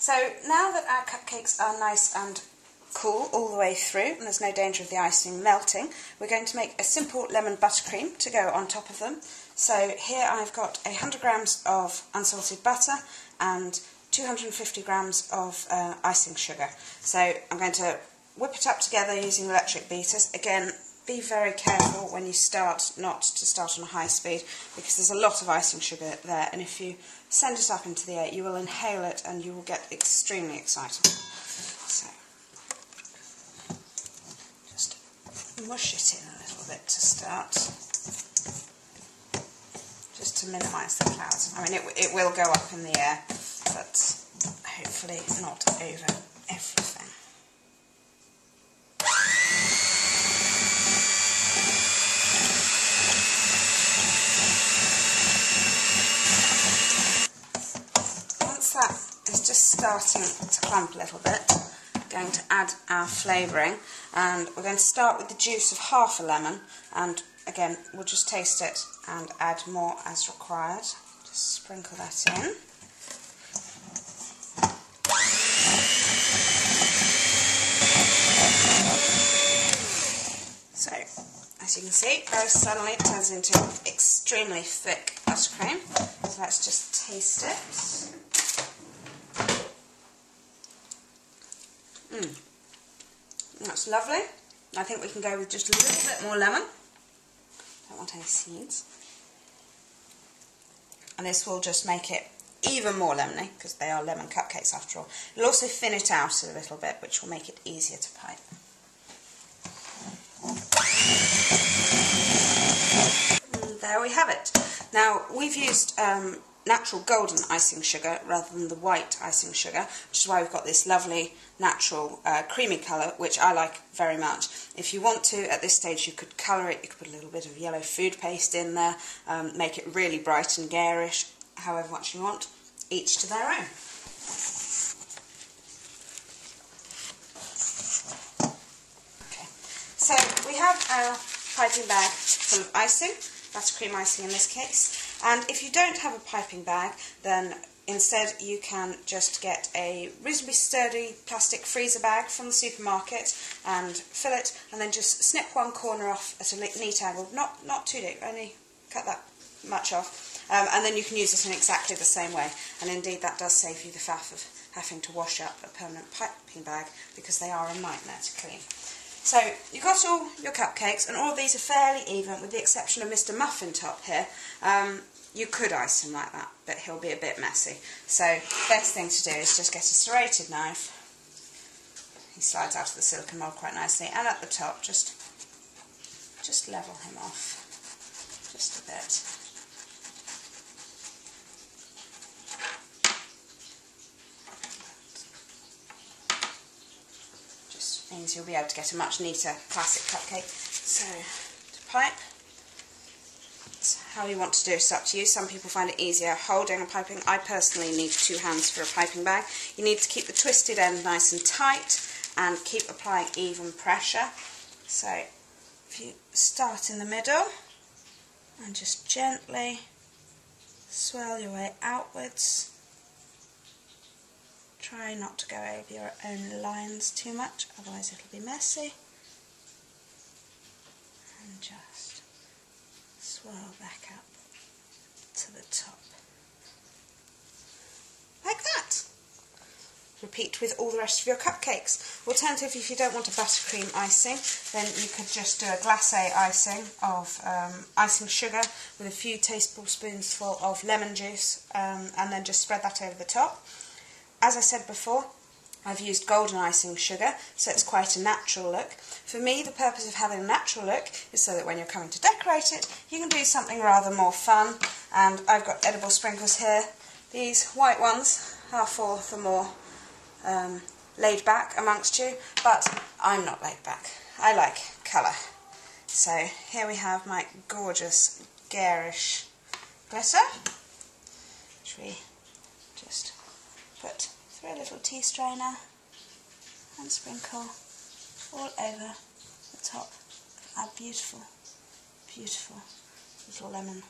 So now that our cupcakes are nice and cool all the way through and there's no danger of the icing melting, we're going to make a simple lemon buttercream to go on top of them. So here I've got 100 grams of unsalted butter and 250 grams of icing sugar. So I'm going to whip it up together using electric beaters. Again, be very careful when you start not to start on a high speed, because there's a lot of icing sugar there, and if you send it up into the air you will inhale it and you will get extremely excited. So just mush it in a little bit to start, just to minimise the clouds. I mean, it will go up in the air, but hopefully not over everything. That is just starting to clump a little bit, we're going to add our flavouring, and we're going to start with the juice of half a lemon, and again we'll just taste it and add more as required. Just sprinkle that in. So as you can see, very suddenly it turns into extremely thick buttercream, so let's just taste it. That's lovely. I think we can go with just a little bit more lemon. Don't want any seeds. And this will just make it even more lemony, because they are lemon cupcakes after all. It'll also thin it out a little bit, which will make it easier to pipe. And there we have it. Now, we've used natural golden icing sugar rather than the white icing sugar, which is why we've got this lovely natural creamy colour, which I like very much. If you want to, at this stage, you could colour it. You could put a little bit of yellow food paste in there, make it really bright and garish, however much you want, each to their own. Okay, so we have our piping bag full of icing, buttercream icing in this case. And if you don't have a piping bag, then instead you can just get a reasonably sturdy plastic freezer bag from the supermarket and fill it, and then just snip one corner off at a neat angle, not too deep, only cut that much off, and then you can use it in exactly the same way. And indeed that does save you the faff of having to wash up a permanent piping bag, because they are a nightmare to clean. So you've got all your cupcakes, and all of these are fairly even, with the exception of Mr. Muffin Top here. You could ice him like that, but he'll be a bit messy. So best thing to do is just get a serrated knife. He slides out of the silicone mould quite nicely, and at the top just level him off just a bit. Just means you'll be able to get a much neater classic cupcake. So to pipe, how you want to do it's up to you. Some people find it easier holding a piping. I personally need 2 hands for a piping bag. You need to keep the twisted end nice and tight and keep applying even pressure. So if you start in the middle and just gently swirl your way outwards, try not to go over your own lines too much, otherwise it'll be messy, and just swirl back up to the top, like that. Repeat with all the rest of your cupcakes. Alternatively, if you don't want a buttercream icing, then you could just do a glacé icing of icing sugar with a few tablespoons full of lemon juice, and then just spread that over the top. As I said before, I've used golden icing sugar, so it's quite a natural look. For me, the purpose of having a natural look is so that when you're coming to decorate it, you can do something rather more fun. And I've got edible sprinkles here. These white ones are for the more laid back amongst you, but I'm not laid back. I like colour. So here we have my gorgeous garish glitter, which we just put through a little tea strainer and sprinkle all over the top of our beautiful, beautiful little lemon